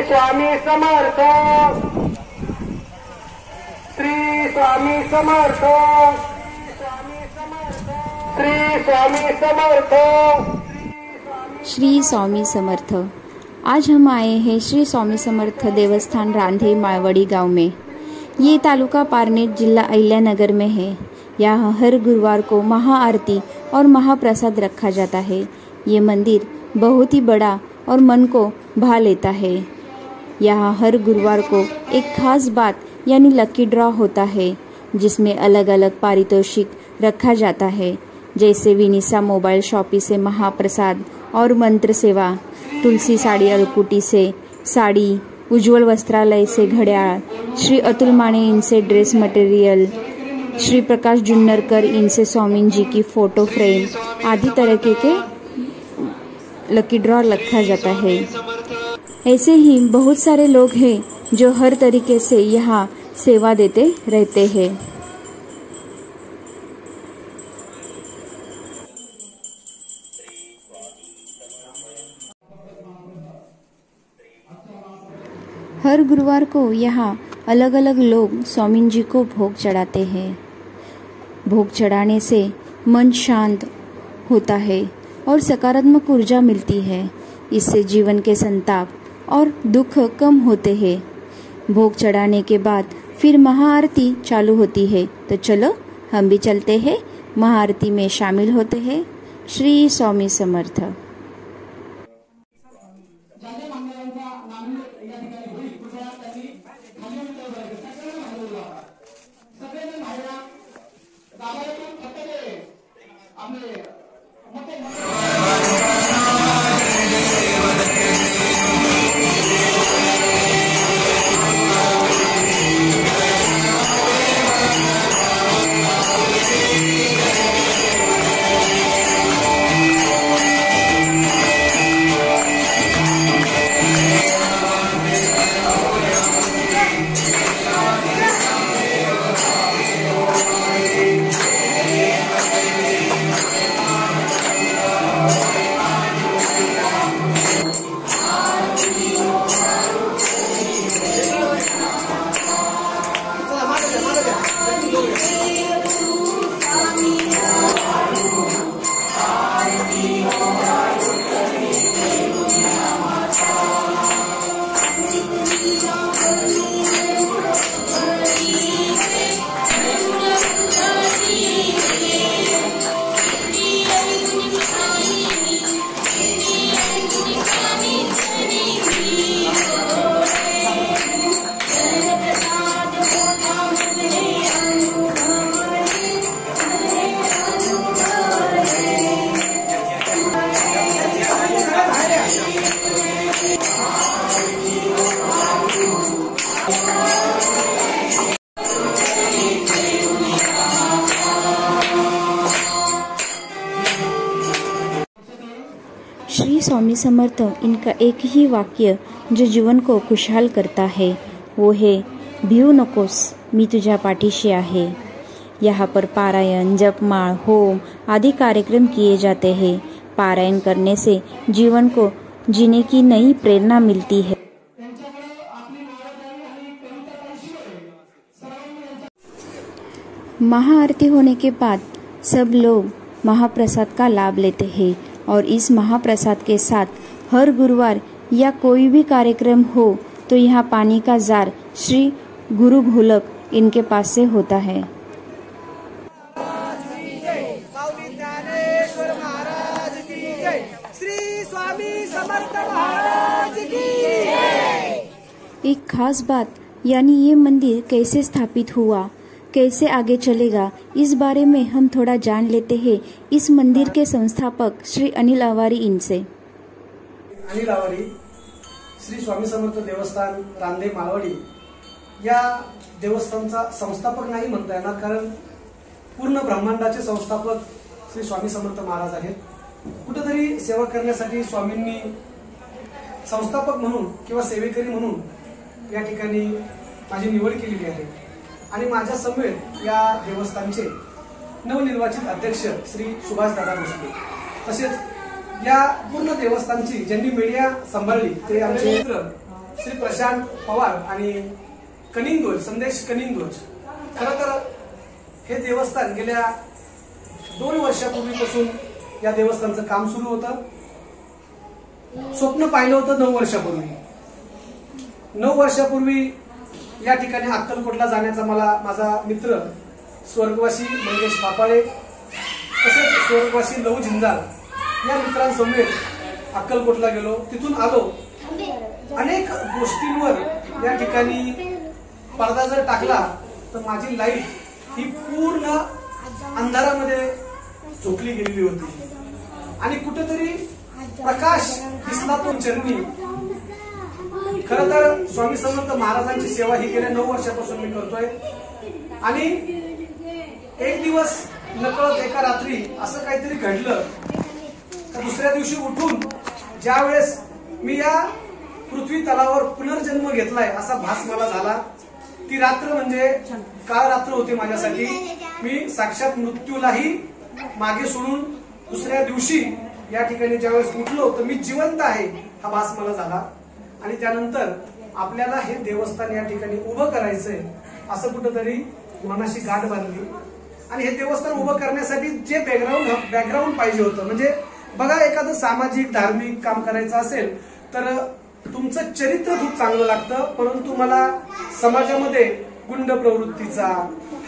स्वामी समर्थ, श्री स्वामी समर्थ, श्री स्वामी समर्थ, श्री स्वामी समर्थ। आज हम आए हैं श्री स्वामी समर्थ देवस्थान रांधे माळवड़ी गांव में। ये तालुका पारनेर जिला अहिल्यानगर में है। यहाँ हर गुरुवार को महाआरती और महाप्रसाद रखा जाता है। ये मंदिर बहुत ही बड़ा और मन को भा लेता है। यहाँ हर गुरुवार को एक खास बात यानी लकी ड्रॉ होता है, जिसमें अलग अलग पारितोषिक रखा जाता है, जैसे विनीसा मोबाइल शॉपी से महाप्रसाद और मंत्र सेवा, तुलसी साड़ी अलकुटी से साड़ी, उज्जवल वस्त्रालय से घड़ियाल, श्री अतुल माने इनसे ड्रेस मटेरियल, श्री प्रकाश जुन्नरकर इनसे स्वामी जी की फोटो फ्रेम आदि तरह के लकी ड्रॉ रखा जाता है। ऐसे ही बहुत सारे लोग हैं जो हर तरीके से यहाँ सेवा देते रहते हैं। हर गुरुवार को यहाँ अलग अलग लोग स्वामी जी को भोग चढ़ाते हैं। भोग चढ़ाने से मन शांत होता है और सकारात्मक ऊर्जा मिलती है। इससे जीवन के संताप और दुख कम होते हैं। भोग चढ़ाने के बाद फिर महाआरती चालू होती है, तो चलो हम भी चलते हैं, महाआरती में शामिल होते हैं। श्री स्वामी समर्थ। श्री स्वामी समर्थ इनका एक ही वाक्य जो जीवन को खुशहाल करता है, वो है भिवू नकोस, मी तुझ्या पाठीशी आहे। यहाँ पर पारायण, जपमाळ, होम आदि कार्यक्रम किए जाते हैं। पारायण करने से जीवन को जीने की नई प्रेरणा मिलती है। महाआरती होने के बाद सब लोग महाप्रसाद का लाभ लेते हैं और इस महाप्रसाद के साथ हर गुरुवार या कोई भी कार्यक्रम हो तो यहाँ पानी का जार श्री गुरु घोलक इनके पास से होता है। एक खास बात यानी ये मंदिर कैसे स्थापित हुआ, कैसे आगे चलेगा, इस बारे में हम थोड़ा जान लेते हैं इस मंदिर के संस्थापक श्री अनिल अवारी इनसे। अनिल अवारी श्री स्वामी समर्थ देवस्थान रांधे माळवडी या देवस्थानचा संस्थापक नाही म्हणता येणार, कारण पूर्ण ब्रह्मांडाचे संस्थापक श्री स्वामी समर्थ महाराज आहेत। कुठेतरी सेवा करण्यासाठी स्वामींनी संस्थापक म्हणून किंवा सेवेकरी म्हणून या ठिकाणी माझी निवड केलेली आहे आणि माझ्या समवेत या देवस्थानचे नवनिर्वाचित अध्यक्ष श्री सुभाष दादा भोसले, तसेच या पूर्ण देवस्थानची ज्यांनी मीडिया सांभाळली ते आमचे मित्र श्री प्रशांत पवार आणि कनिंगोज संदेश कनिंगोज. खरं तर हे देवस्थान गेल्या 2 वर्षापूर्वीपासून या देवस्थानचं काम सुरू होतं. स्वप्न पाहिलं होतं 9 वर्षापूर्वी. 9 वर्षापूर्वी या ठिकाणी अक्कलकोटला जाण्याचा मला माझा मित्र स्वर्गवासी मंगेश पापाळे तसेच स्वर्गवासी लहू झिंजाळ या मित्रांसमवेत अक्कलकोटला गेलो. तिथून आलो. अनेक गोष्टींवर या ठिकाणी पडदा जर टाकला तर माझी लाईफ ही पूर्ण अंधारामध्ये झोपली गेलेली होती आणि कुठेतरी प्रकाश दिसला तो चरणी. खरं तर स्वामी समर्थ महाराजांची सेवा ही गेल्या 9 वर्षापासून मी करतोय आणि एक दिवस नकळत एका रात्री असं काहीतरी घडलं तर दुसऱ्या दिवशी उठून ज्या वेळेस मी या पृथ्वी तलावर पुनर्जन्म घेतलाय असा भास मला झाला. ती रात्र म्हणजे काळ रात्र होती माझ्यासाठी. मी साक्षात मृत्यूलाही मागे सोडून दुसऱ्या दिवशी या ठिकाणी ज्यावेळेस उठलो तर मी जिवंत आहे हा भास मला झाला. आणि त्यानंतर आपल्याला हे देवस्थान या ठिकाणी उभं करायचंय असं कुठंतरी मनाशी गाठ बांधली. आणि हे देवस्थान उभं करण्यासाठी जे बॅकग्राऊंड पाहिजे होतं, म्हणजे बघा एखादं सामाजिक धार्मिक काम करायचं असेल तर तुमचं चरित्र खूप चांगलं लागतं, परंतु मला समाजामध्ये गुंड प्रवृत्तीचा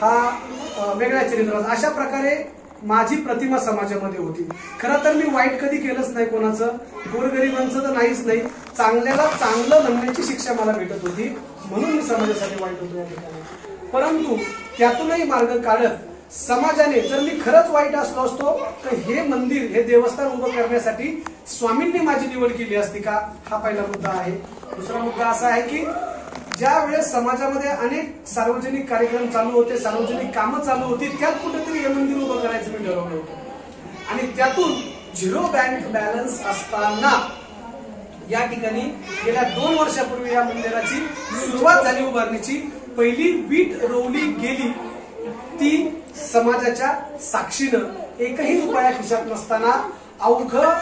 हा वेगळ्या चरित्राचा अशा प्रकारे माझी प्रतिमा समाजामध्ये होती. खरं तर मी वाईट कधी केलंच नाही कोणाचं, गोरगरिबांचं तर नाहीच नाही. चांगल्याला चांगलं म्हणण्याची शिक्षा मला भेटत होती म्हणून मी समाजासाठी वाईट होतो या ठिकाणी. परंतु त्यातूनही मार्ग काढत समाजाने जर मी खरंच वाईट असलो असतो तर हे मंदिर हे देवस्थान उभं करण्यासाठी स्वामींनी माझी निवड केली असती का, हा पहिला मुद्दा आहे. दुसरा मुद्दा असा आहे की ज्या वेळेस समाजामध्ये अनेक सार्वजनिक कार्यक्रम चालू होते, सार्वजनिक कामं चालू होती, त्यात कुठेतरी हे मंदिर उभं करायचं मी ठरवलं होतं. आणि त्यातून 0 बँक बॅलन्स असताना या ठिकाणी गेल्या 2 वर्षापूर्वी या मंदिराची सुरुवात झाली उभारणीची. पहिली वीट रोवली गेली ती समाजाच्या साक्षीनं एकही रुपया खिशात नसताना अवघं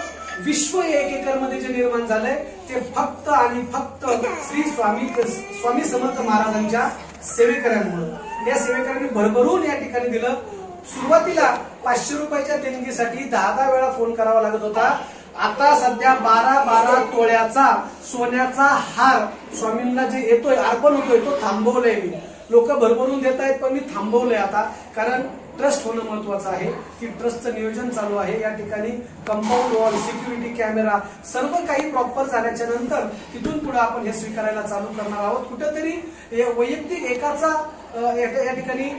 विश्व 1 एकर मध्ये जे निर्माण झालंय ते फक्त आणि फक्त श्री स्वामी समर्थ महाराजांच्या सेवेकऱ्यांमुळे. या सेवेकऱ्यांनी भरभरून या ठिकाणी दिलं. सुरुवातीला 500 रुपयाच्या देणगीसाठी 10 वेळा फोन करावा लागत होता. आता सध्या 12 तोळ्याचा सोन्याचा हार स्वामींना जे येतोय अर्पण होतोय तो थांबवलाय मी. लोक भरभरून देत आहेत पण मी थांबवलंय आता, कारण ट्रस्ट होणं महत्वाचं आहे. की ट्रस्टचं नियोजन चालू आहे. या ठिकाणी कंपाऊंड वॉल, सिक्युरिटी कॅमेरा सर्व काही प्रॉपर झाल्याच्या नंतर तिथून पुढे आपण हे स्वीकारायला चालू करणार आहोत. कुठेतरी वैयक्तिक एकाचा या ठिकाणी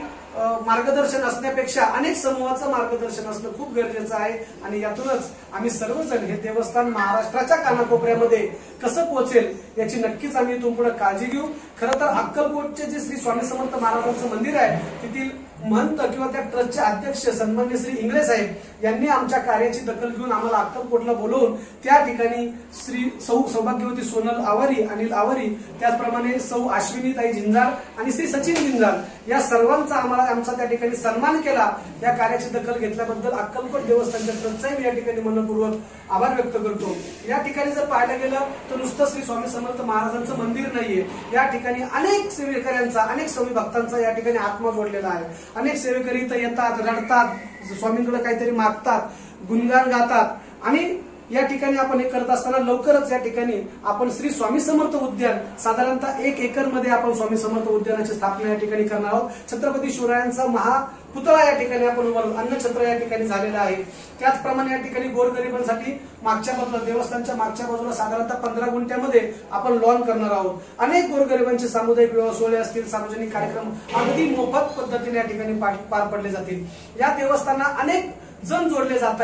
मार्गदर्शन असण्यापेक्षा अनेक समूहाचं मार्गदर्शन असणं खूप गरजेचं आहे. आणि यातूनच आम्ही सर्वजण हे देवस्थान महाराष्ट्राच्या कानाकोपऱ्यामध्ये कसं पोहोचेल याची नक्कीच आम्ही इथून पुढे काळजी घेऊ. खरं तर अक्कलकोटचे जे श्री स्वामी समर्थ महाराजांचं मंदिर आहे तिथील महंत किंवा त्या ट्रस्टचे अध्यक्ष सन्मान्य श्री इंगळे साहेब यांनी आमच्या कार्याची दखल घेऊन आम्हाला अक्कलकोटला बोलवून त्या ठिकाणी श्री सौभाग्यवती सोनल आवारी, अनिल आवारी, त्याचप्रमाणे सौ अश्विनीताई झिंजाळ आणि श्री सचिन झिंजाळ या सर्वांचा आमचा त्या ठिकाणी सन्मान केला. या कार्याची दखल घेतल्याबद्दल अक्कलकोट देवस्थानच्या ट्रस्टचाही मी या ठिकाणी मनपूर्वक आभार व्यक्त करतो. या ठिकाणी जर पाहायला गेलं तर नुसतं श्री स्वामी समर्थ महाराजांचं मंदिर नाहीये, या ठिकाणी अनेक सेवेकऱ्यांचा, अनेक स्वामी भक्तांचा या ठिकाणी आत्मा जोडलेला आहे. अनेक सेवेकरी इथं येतात, रडतात, स्वामींकडे काहीतरी मागतात, गुणगान गातात. आणि या ठिकाणी आपण हे करत असताना लवकरच या ठिकाणी आपण श्री स्वामी समर्थ उद्यान साधारणतः 1 एकर मध्ये आपण स्वामी समर्थ उद्यानाची स्थापना या ठिकाणी करणार आहोत. छत्रपती शिवरायांचा महापुतळा या ठिकाणी आपण उभारून अन्नछत्र या ठिकाणी झालेला आहे. त्याचप्रमाणे या ठिकाणी गोरगरिबांसाठी मागच्या बाजूला देवस्थानच्या मागच्या बाजूला साधारणतः 15 गुंठ्यामध्ये आपण लॉन करणार आहोत. अनेक गोरगरिबांचे सामुदायिक विवाह सोहळे असतील, सार्वजनिक कार्यक्रम अगदी मोफत पद्धतीने या ठिकाणी पार पडले जातील. या देवस्थानात अनेक जण जोडले जात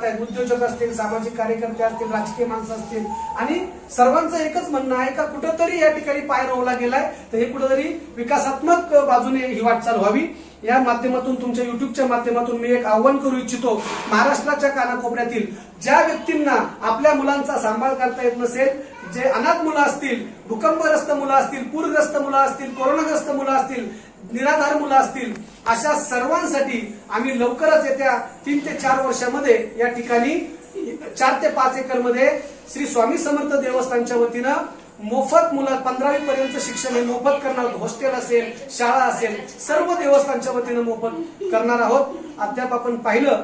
आहेत, उद्योजक असतील, सामाजिक कार्यकर्ते असतील, राजकीय माणसं असतील. आणि सर्वांचं एकच म्हणणं आहे का कुठंतरी या ठिकाणी पाय रोवला गेलाय तर हे कुठंतरी विकासात्मक बाजूने ही वाटचाल व्हावी. या माध्यमातून तुमच्या युट्यूबच्या माध्यमातून मी एक आव्हान करू इच्छितो. महाराष्ट्राच्या कानाकोपऱ्यातील ज्या व्यक्तींना आपल्या मुलांचा सांभाळ करता येत नसेल, जे अनाथ मुलं असतील, भूकंपग्रस्त मुलं असतील, पूरग्रस्त मुलं असतील, कोरोनाग्रस्त मुलं असतील, निराधार मुलं असतील, अशा सर्वांसाठी आम्ही लवकरच येत्या 3 ते 4 वर्षामध्ये या ठिकाणी 4 ते 5 एकर मध्ये श्री स्वामी समर्थ देवस्थानच्या वतीनं मोफत मुलं 15वी पर्यंत शिक्षण हे मोफत करणार आहोत. हॉस्टेल असेल, शाळा असेल, सर्व देवस्थानच्या वतीनं मोफत करणार आहोत. अद्याप आपण पाहिलं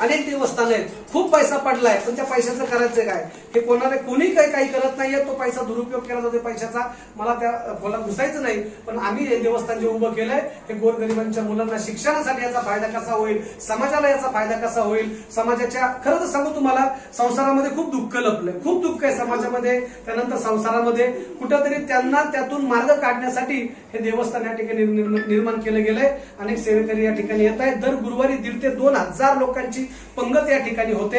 अनेक देवस्थान आहेत, खूप पैसा पडलाय, पण त्या पैशाचं करायचं काय? हे कोणी काही करत नाहीये. तो पैसा दुरुपयोग केला जातो पैशाचा. मला त्या खोला घुसायचं नाही, पण आम्ही हे देवस्थान जे उभं केलंय हे गोरगरिबांच्या मुलांना शिक्षणासाठी याचा फायदा कसा होईल, समाजाला याचा फायदा कसा होईल, समाजाच्या खरं तर सांगू तुम्हाला संसारामध्ये खूप दुःख लपलंय, खूप दुःख आहे समाजामध्ये, त्यानंतर संसारामध्ये. कुठंतरी त्यांना त्यातून मार्ग काढण्यासाठी हे देवस्थान या ठिकाणी निर्माण केलं गेलंय. अनेक सेवेकरी या ठिकाणी येत आहेत. दर गुरुवारी 1,500 ते 2,000 लोकांची पंगत या ठिकाणी होते.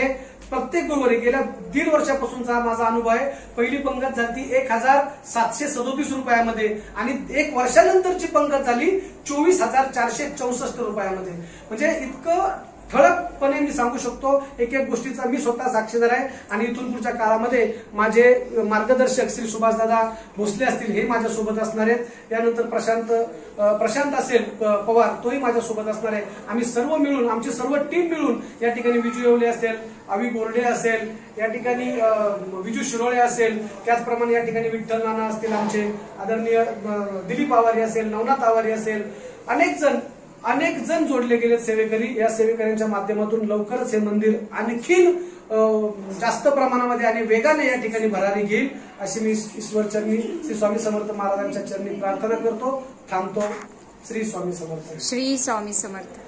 प्रत्येक गुरुवारी गेल्या 1.5 वर्षापासूनचा माझा अनुभव आहे. पहिली पंगत झाली 1,737 रुपयामध्ये आणि 1 वर्षानंतरची पंगत झाली 24,464 रुपयामध्ये. म्हणजे इतकं ठळकपणे मी सांगू शकतो. एक एक गोष्टीचा मी स्वतः साक्षीदार आहे. आणि इथून पुढच्या काळामध्ये माझे मार्गदर्शक श्री सुभाषदादा भोसले असतील, हे माझ्यासोबत असणार आहेत. यानंतर प्रशांत असेल पवार, तोही माझ्यासोबत असणार आहे. आम्ही सर्व मिळून, आमची सर्व टीम मिळून या ठिकाणी विजू येवले असेल, अवी बोर्डे असेल, या ठिकाणी विजू शिरोळे असेल, त्याचप्रमाणे या ठिकाणी विठ्ठल नाना असतील, आमचे आदरणीय दिलीप आवारी असेल, नवनाथ आवारी असेल, अनेक जण जोडले गेलेत सेवेकरी. या सेवेकऱ्यांच्या माध्यमातून लवकरच हे मंदिर आणखीन जास्त प्रमाणामध्ये आणि वेगाने या ठिकाणी भरारी घेईल अशी मी ईश्वर चरणी श्री स्वामी समर्थ महाराजांच्या चरणी प्रार्थना करतो. थांबतो. श्री स्वामी समर्थ. श्री स्वामी समर्थ.